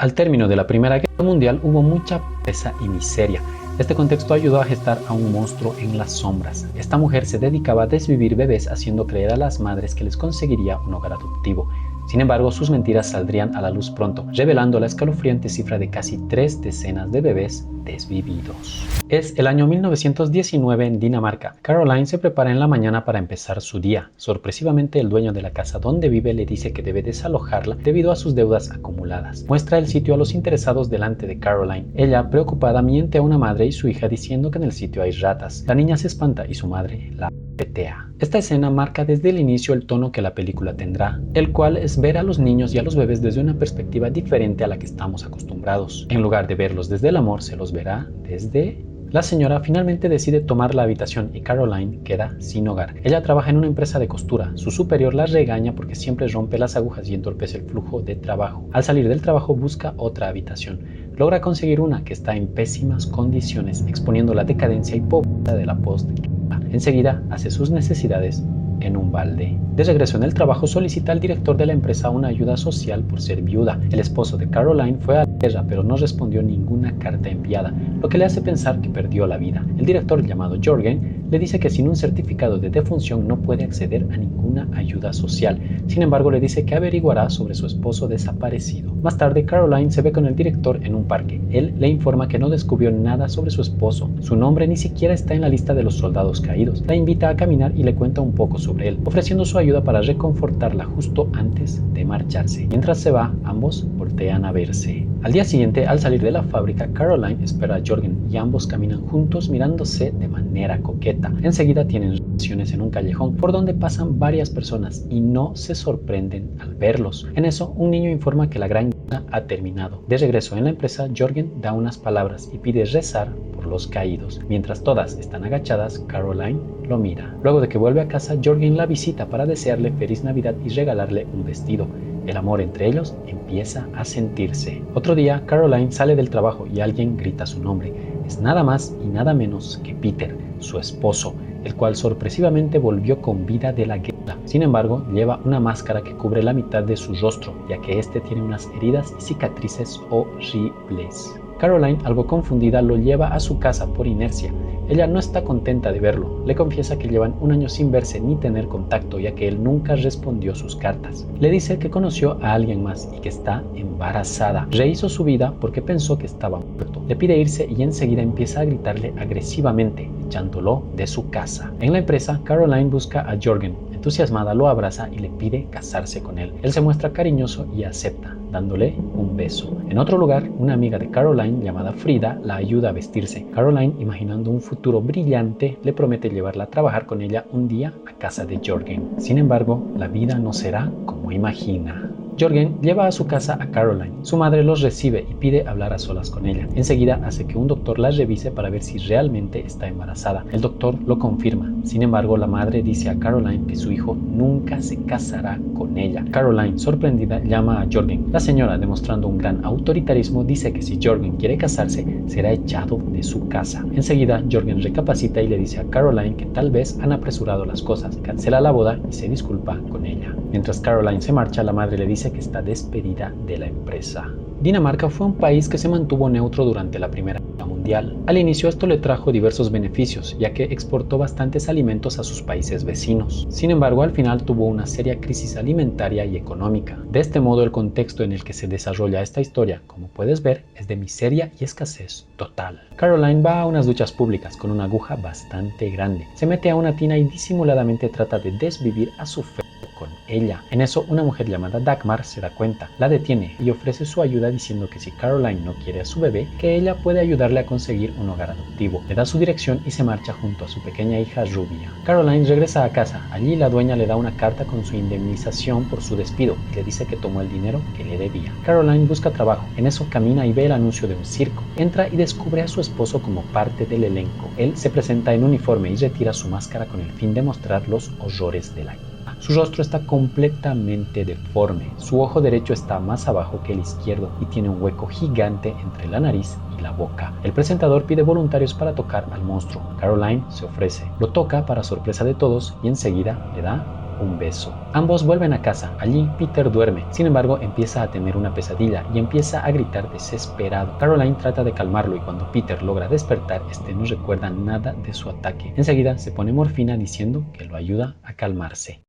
Al término de la Primera Guerra Mundial hubo mucha pobreza y miseria. Este contexto ayudó a gestar a un monstruo en las sombras. Esta mujer se dedicaba a desvivir bebés haciendo creer a las madres que les conseguiría un hogar adoptivo. Sin embargo, sus mentiras saldrían a la luz pronto, revelando la escalofriante cifra de casi 3 decenas de bebés desvividos. Es el año 1919 en Dinamarca. Caroline se prepara en la mañana para empezar su día. Sorpresivamente, el dueño de la casa donde vive le dice que debe desalojarla debido a sus deudas acumuladas. Muestra el sitio a los interesados delante de Caroline. Ella, preocupada, miente a una madre y su hija diciendo que en el sitio hay ratas. La niña se espanta y su madre la petea. Esta escena marca desde el inicio el tono que la película tendrá, el cual es ver a los niños y a los bebés desde una perspectiva diferente a la que estamos acostumbrados. En lugar de verlos desde el amor, se los verá desde... La señora finalmente decide tomar la habitación y Caroline queda sin hogar. Ella trabaja en una empresa de costura. Su superior la regaña porque siempre rompe las agujas y entorpece el flujo de trabajo. Al salir del trabajo busca otra habitación. Logra conseguir una que está en pésimas condiciones, exponiendo la decadencia y pobreza de la postguerra. Enseguida hace sus necesidades en un balde. De regreso en el trabajo, solicita al director de la empresa una ayuda social por ser viuda. El esposo de Caroline fue a la guerra, pero no respondió ninguna carta enviada, lo que le hace pensar que perdió la vida. El director, llamado Jørgen, le dice que sin un certificado de defunción no puede acceder a ninguna ayuda social. Sin embargo, le dice que averiguará sobre su esposo desaparecido. Más tarde, Caroline se ve con el director en un parque. Él le informa que no descubrió nada sobre su esposo. Su nombre ni siquiera está en la lista de los soldados caídos. La invita a caminar y le cuenta un poco sobre él, ofreciendo su ayuda para reconfortarla justo antes de marcharse. Mientras se va, ambos voltean a verse. Al día siguiente, al salir de la fábrica, Caroline espera a Jørgen y ambos caminan juntos mirándose de manera coqueta. Enseguida tienen relaciones en un callejón por donde pasan varias personas y no se sorprenden al verlos. En eso, un niño informa que la gran guerra ha terminado. De regreso en la empresa, Jørgen da unas palabras y pide rezar por los caídos. Mientras todas están agachadas, Caroline lo mira. Luego de que vuelve a casa, Jørgen la visita para desearle feliz Navidad y regalarle un vestido. El amor entre ellos empieza a sentirse. Otro día, Caroline sale del trabajo y alguien grita su nombre. Es nada más y nada menos que Peter, su esposo, el cual sorpresivamente volvió con vida de la guerra. Sin embargo, lleva una máscara que cubre la mitad de su rostro, ya que este tiene unas heridas y cicatrices horribles. Caroline, algo confundida, lo lleva a su casa por inercia. Ella no está contenta de verlo. Le confiesa que llevan un año sin verse ni tener contacto, ya que él nunca respondió sus cartas. Le dice que conoció a alguien más y que está embarazada. Rehizo su vida porque pensó que estaba muerto. Le pide irse y enseguida empieza a gritarle agresivamente, echándolo de su casa. En la empresa, Caroline busca a Jørgen. Entusiasmada, lo abraza y le pide casarse con él. Él se muestra cariñoso y acepta, dándole un beso. En otro lugar, una amiga de Caroline llamada Frida la ayuda a vestirse. Caroline, imaginando un futuro brillante, le promete llevarla a trabajar con ella un día a casa de Jørgen. Sin embargo, la vida no será como imagina. Jørgen lleva a su casa a Caroline. Su madre los recibe y pide hablar a solas con ella. Enseguida hace que un doctor la revise para ver si realmente está embarazada. El doctor lo confirma. Sin embargo, la madre dice a Caroline que su hijo nunca se casará con ella. Caroline, sorprendida, llama a Jørgen. La señora, demostrando un gran autoritarismo, dice que si Jørgen quiere casarse, será echado de su casa. Enseguida, Jørgen recapacita y le dice a Caroline que tal vez han apresurado las cosas. Cancela la boda y se disculpa con ella. Mientras Caroline se marcha, la madre le dice que está despedida de la empresa. Dinamarca fue un país que se mantuvo neutro durante la Primera Guerra Mundial. Al inicio esto le trajo diversos beneficios, ya que exportó bastantes alimentos a sus países vecinos. Sin embargo, al final tuvo una seria crisis alimentaria y económica. De este modo, el contexto en el que se desarrolla esta historia, como puedes ver, es de miseria y escasez total. Caroline va a unas duchas públicas con una aguja bastante grande. Se mete a una tina y disimuladamente trata de desvivir a su fe con ella. En eso, una mujer llamada Dagmar se da cuenta, la detiene y ofrece su ayuda diciendo que si Caroline no quiere a su bebé, que ella puede ayudarle a conseguir un hogar adoptivo. Le da su dirección y se marcha junto a su pequeña hija rubia. Caroline regresa a casa. Allí la dueña le da una carta con su indemnización por su despido y le dice que tomó el dinero que le debía. Caroline busca trabajo. En eso camina y ve el anuncio de un circo. Entra y descubre a su esposo como parte del elenco. Él se presenta en uniforme y retira su máscara con el fin de mostrar los horrores de la guerra. Su rostro está completamente deforme. Su ojo derecho está más abajo que el izquierdo y tiene un hueco gigante entre la nariz y la boca. El presentador pide voluntarios para tocar al monstruo. Caroline se ofrece. Lo toca para sorpresa de todos y enseguida le da un beso. Ambos vuelven a casa. Allí Peter duerme. Sin embargo, empieza a tener una pesadilla y empieza a gritar desesperado. Caroline trata de calmarlo y cuando Peter logra despertar, este no recuerda nada de su ataque. Enseguida se pone morfina diciendo que lo ayuda a calmarse.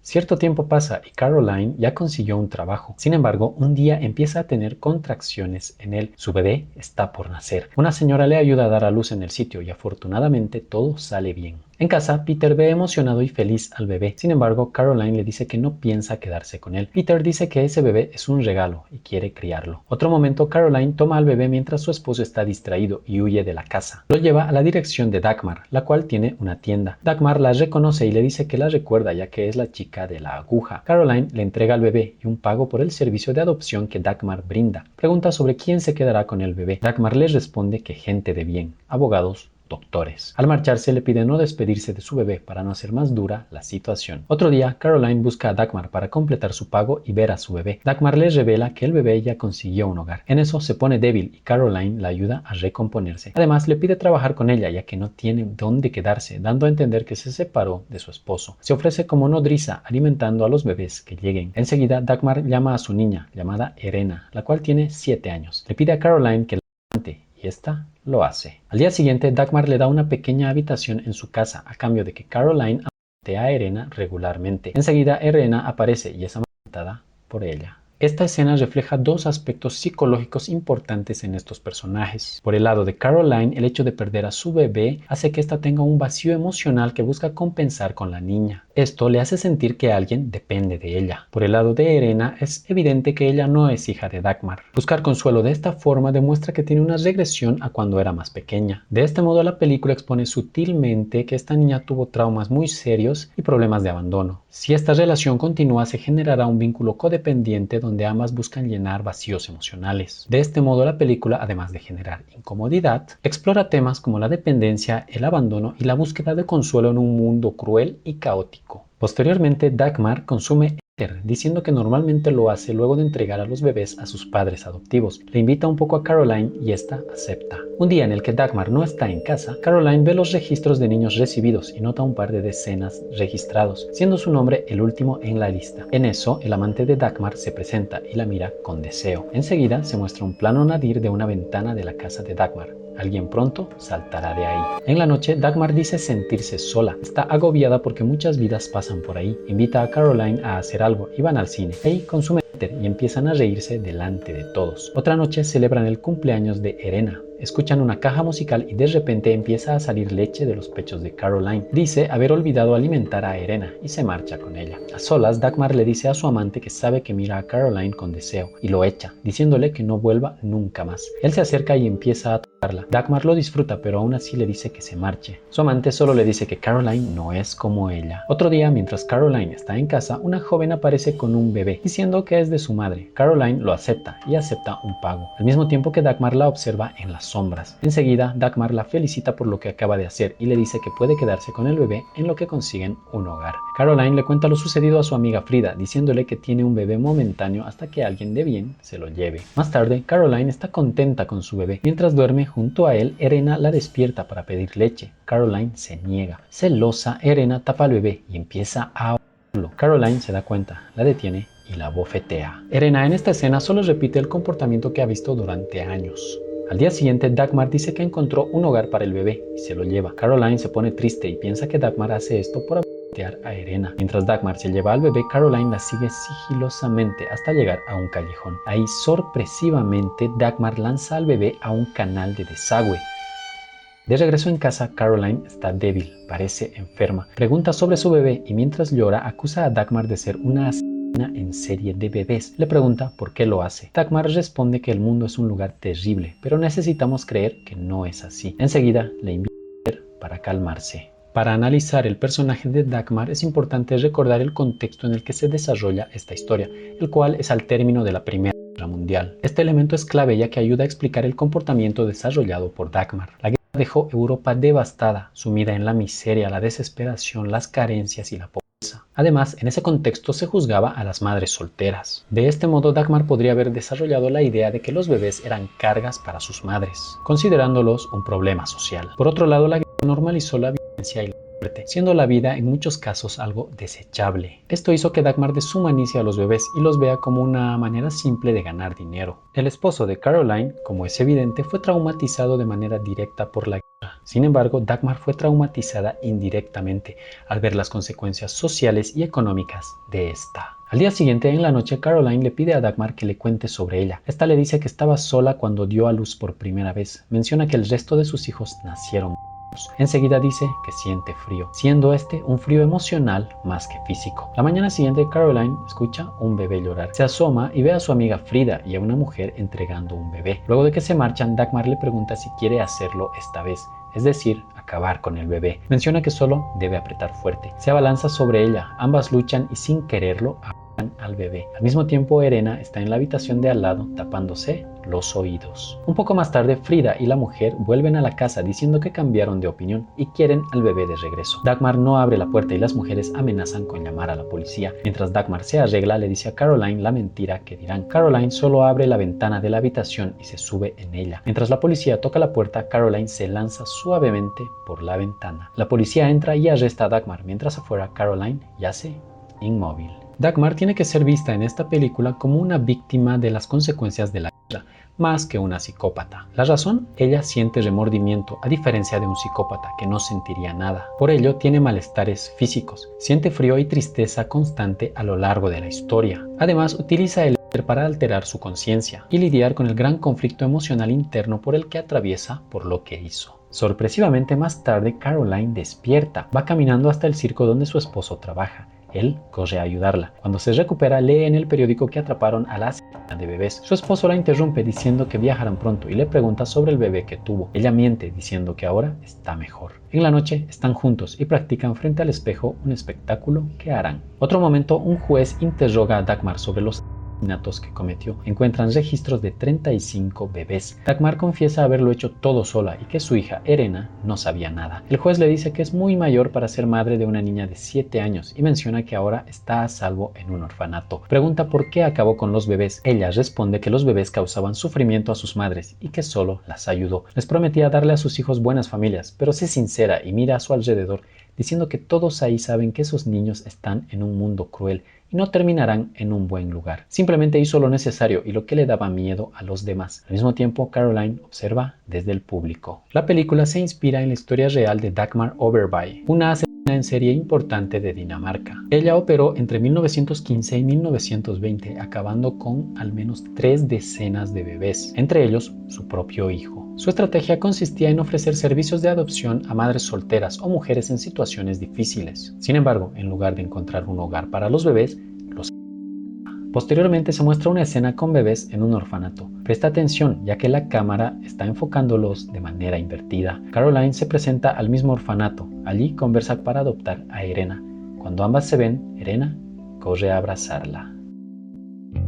Cierto tiempo pasa y Caroline ya consiguió un trabajo. Sin embargo, un día empieza a tener contracciones en él. Su bebé está por nacer. Una señora le ayuda a dar a luz en el sitio y afortunadamente todo sale bien. En casa, Peter ve emocionado y feliz al bebé. Sin embargo, Caroline le dice que no piensa quedarse con él. Peter dice que ese bebé es un regalo y quiere criarlo. Otro momento, Caroline toma al bebé mientras su esposo está distraído y huye de la casa. Lo lleva a la dirección de Dagmar, la cual tiene una tienda. Dagmar la reconoce y le dice que la recuerda ya que es la chica de la aguja. Caroline le entrega al bebé y un pago por el servicio de adopción que Dagmar brinda. Pregunta sobre quién se quedará con el bebé. Dagmar le responde que gente de bien, abogados, doctores. Al marcharse le pide no despedirse de su bebé para no hacer más dura la situación. Otro día, Caroline busca a Dagmar para completar su pago y ver a su bebé. Dagmar le revela que el bebé ya consiguió un hogar. En eso se pone débil y Caroline la ayuda a recomponerse. Además, le pide trabajar con ella ya que no tiene dónde quedarse, dando a entender que se separó de su esposo. Se ofrece como nodriza, alimentando a los bebés que lleguen. Enseguida, Dagmar llama a su niña, llamada Irena, la cual tiene 7 años. Le pide a Caroline que la levante y esta lo hace. Al día siguiente, Dagmar le da una pequeña habitación en su casa a cambio de que Caroline amante a Irena regularmente. Enseguida, Irena aparece y es amamantada por ella. Esta escena refleja dos aspectos psicológicos importantes en estos personajes. Por el lado de Caroline, el hecho de perder a su bebé hace que ésta tenga un vacío emocional que busca compensar con la niña. Esto le hace sentir que alguien depende de ella. Por el lado de Irena, es evidente que ella no es hija de Dagmar. Buscar consuelo de esta forma demuestra que tiene una regresión a cuando era más pequeña. De este modo, la película expone sutilmente que esta niña tuvo traumas muy serios y problemas de abandono. Si esta relación continúa, se generará un vínculo codependiente donde ambas buscan llenar vacíos emocionales. De este modo, la película, además de generar incomodidad, explora temas como la dependencia, el abandono y la búsqueda de consuelo en un mundo cruel y caótico. Posteriormente, Dagmar consume éter, diciendo que normalmente lo hace luego de entregar a los bebés a sus padres adoptivos. Le invita un poco a Caroline y esta acepta. Un día en el que Dagmar no está en casa, Caroline ve los registros de niños recibidos y nota un par de decenas registrados, siendo su nombre el último en la lista. En eso, el amante de Dagmar se presenta y la mira con deseo. Enseguida se muestra un plano nadir de una ventana de la casa de Dagmar. Alguien pronto saltará de ahí. En la noche, Dagmar dice sentirse sola. Está agobiada porque muchas vidas pasan por ahí. Invita a Caroline a hacer algo y van al cine. Ahí consumen éter y empiezan a reírse delante de todos. Otra noche celebran el cumpleaños de Irena. Escuchan una caja musical y de repente empieza a salir leche de los pechos de Caroline. Dice haber olvidado alimentar a Irena y se marcha con ella. A solas, Dagmar le dice a su amante que sabe que mira a Caroline con deseo y lo echa, diciéndole que no vuelva nunca más. Él se acerca y empieza a tocarla. Dagmar lo disfruta, pero aún así le dice que se marche. Su amante solo le dice que Caroline no es como ella. Otro día, mientras Caroline está en casa, una joven aparece con un bebé, diciendo que es de su madre. Caroline lo acepta y acepta un pago, al mismo tiempo que Dagmar la observa en las sombras. Enseguida, Dagmar la felicita por lo que acaba de hacer y le dice que puede quedarse con el bebé en lo que consiguen un hogar. Caroline le cuenta lo sucedido a su amiga Frida, diciéndole que tiene un bebé momentáneo hasta que alguien de bien se lo lleve. Más tarde, Caroline está contenta con su bebé. Mientras duerme junto a él, Irena la despierta para pedir leche. Caroline se niega. Celosa, Irena tapa al bebé y empieza a ahogarlo. Caroline se da cuenta, la detiene y la bofetea. Irena en esta escena solo repite el comportamiento que ha visto durante años. Al día siguiente, Dagmar dice que encontró un hogar para el bebé y se lo lleva. Caroline se pone triste y piensa que Dagmar hace esto por bofetear a Irena. Mientras Dagmar se lleva al bebé, Caroline la sigue sigilosamente hasta llegar a un callejón. Ahí, sorpresivamente, Dagmar lanza al bebé a un canal de desagüe. De regreso en casa, Caroline está débil, parece enferma. Pregunta sobre su bebé y mientras llora acusa a Dagmar de ser una asesina en serie de bebés. Le pregunta por qué lo hace. Dagmar responde que el mundo es un lugar terrible, pero necesitamos creer que no es así. Enseguida le invita a beber para calmarse. Para analizar el personaje de Dagmar es importante recordar el contexto en el que se desarrolla esta historia, el cual es al término de la Primera Guerra Mundial. Este elemento es clave ya que ayuda a explicar el comportamiento desarrollado por Dagmar. La guerra dejó Europa devastada, sumida en la miseria, la desesperación, las carencias y la pobreza. Además, en ese contexto se juzgaba a las madres solteras. De este modo, Dagmar podría haber desarrollado la idea de que los bebés eran cargas para sus madres, considerándolos un problema social. Por otro lado, la guerra normalizó la violencia y la siendo la vida en muchos casos algo desechable. Esto hizo que Dagmar deshumanice a los bebés y los vea como una manera simple de ganar dinero. El esposo de Caroline, como es evidente, fue traumatizado de manera directa por la guerra. Sin embargo, Dagmar fue traumatizada indirectamente al ver las consecuencias sociales y económicas de esta. Al día siguiente, en la noche, Caroline le pide a Dagmar que le cuente sobre ella. Esta le dice que estaba sola cuando dio a luz por primera vez. Menciona que el resto de sus hijos nacieron. Enseguida dice que siente frío, siendo este un frío emocional más que físico. La mañana siguiente, Caroline escucha un bebé llorar. Se asoma y ve a su amiga Frida y a una mujer entregando un bebé. Luego de que se marchan, Dagmar le pregunta si quiere hacerlo esta vez, es decir, acabar con el bebé. Menciona que solo debe apretar fuerte. Se abalanza sobre ella, ambas luchan y sin quererlo al bebé. Al mismo tiempo, Irena está en la habitación de al lado tapándose los oídos. Un poco más tarde, Frida y la mujer vuelven a la casa diciendo que cambiaron de opinión y quieren al bebé de regreso. Dagmar no abre la puerta y las mujeres amenazan con llamar a la policía. Mientras Dagmar se arregla, le dice a Caroline la mentira que dirán. Caroline solo abre la ventana de la habitación y se sube en ella. Mientras la policía toca la puerta, Caroline se lanza suavemente por la ventana. La policía entra y arresta a Dagmar, mientras afuera Caroline yace inmóvil. Dagmar tiene que ser vista en esta película como una víctima de las consecuencias de la guerra, más que una psicópata. La razón, ella siente remordimiento, a diferencia de un psicópata que no sentiría nada. Por ello, tiene malestares físicos, siente frío y tristeza constante a lo largo de la historia. Además, utiliza el éter para alterar su conciencia y lidiar con el gran conflicto emocional interno por el que atraviesa por lo que hizo. Sorpresivamente, más tarde, Caroline despierta, va caminando hasta el circo donde su esposo trabaja. Él corre a ayudarla. Cuando se recupera, lee en el periódico que atraparon a la asesina de bebés. Su esposo la interrumpe diciendo que viajarán pronto y le pregunta sobre el bebé que tuvo. Ella miente diciendo que ahora está mejor. En la noche están juntos y practican frente al espejo un espectáculo que harán. Otro momento, un juez interroga a Dagmar sobre los asesinatos que cometió. Encuentran registros de 35 bebés. Dagmar confiesa haberlo hecho todo sola y que su hija Irena no sabía nada. El juez le dice que es muy mayor para ser madre de una niña de 7 años y menciona que ahora está a salvo en un orfanato. Pregunta por qué acabó con los bebés. Ella responde que los bebés causaban sufrimiento a sus madres y que solo las ayudó. Les prometía darle a sus hijos buenas familias, pero se sincera y mira a su alrededor diciendo que todos ahí saben que esos niños están en un mundo cruel y no terminarán en un buen lugar. Simplemente hizo lo necesario y lo que le daba miedo a los demás. Al mismo tiempo, Caroline observa desde el público. La película se inspira en la historia real de Dagmar Overby, una asesina en serie importante de Dinamarca. Ella operó entre 1915 y 1920, acabando con al menos 3 decenas de bebés, entre ellos su propio hijo. Su estrategia consistía en ofrecer servicios de adopción a madres solteras o mujeres en situaciones difíciles. Sin embargo, en lugar de encontrar un hogar para los bebés, posteriormente se muestra una escena con bebés en un orfanato. Presta atención, ya que la cámara está enfocándolos de manera invertida. Caroline se presenta al mismo orfanato. Allí conversa para adoptar a Irena. Cuando ambas se ven, Irena corre a abrazarla.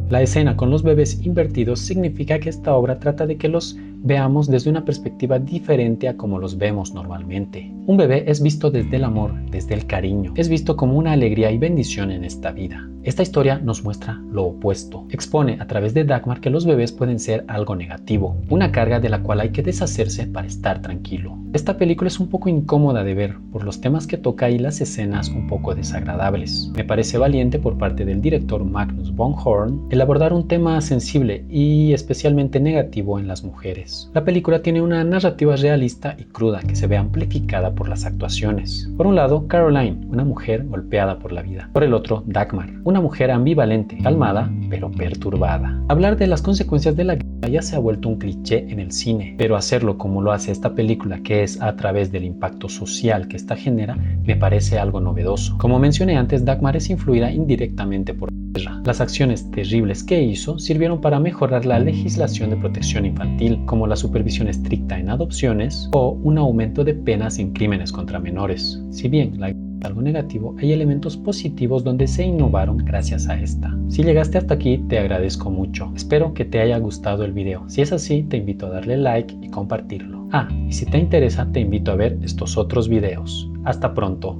La escena con los bebés invertidos significa que esta obra trata de que los veamos desde una perspectiva diferente a como los vemos normalmente. Un bebé es visto desde el amor, desde el cariño, es visto como una alegría y bendición en esta vida. Esta historia nos muestra lo opuesto. Expone a través de Dagmar que los bebés pueden ser algo negativo, una carga de la cual hay que deshacerse para estar tranquilo. Esta película es un poco incómoda de ver por los temas que toca y las escenas un poco desagradables. Me parece valiente por parte del director Magnus von Horn el abordar un tema sensible y especialmente negativo en las mujeres. La película tiene una narrativa realista y cruda que se ve amplificada por las actuaciones. Por un lado, Caroline, una mujer golpeada por la vida. Por el otro, Dagmar, una mujer ambivalente, calmada, pero perturbada. Hablar de las consecuencias de la guerra ya se ha vuelto un cliché en el cine, pero hacerlo como lo hace esta película, que es a través del impacto social que esta genera, me parece algo novedoso. Como mencioné antes, Dagmar es influida indirectamente por la guerra. Las acciones terribles que hizo sirvieron para mejorar la legislación de protección infantil, como la supervisión estricta en adopciones o un aumento de penas en crímenes contra menores. Si bien la algo negativo, hay elementos positivos donde se innovaron gracias a esta. Si llegaste hasta aquí, te agradezco mucho. Espero que te haya gustado el video. Si es así, te invito a darle like y compartirlo. Y si te interesa, te invito a ver estos otros videos. Hasta pronto.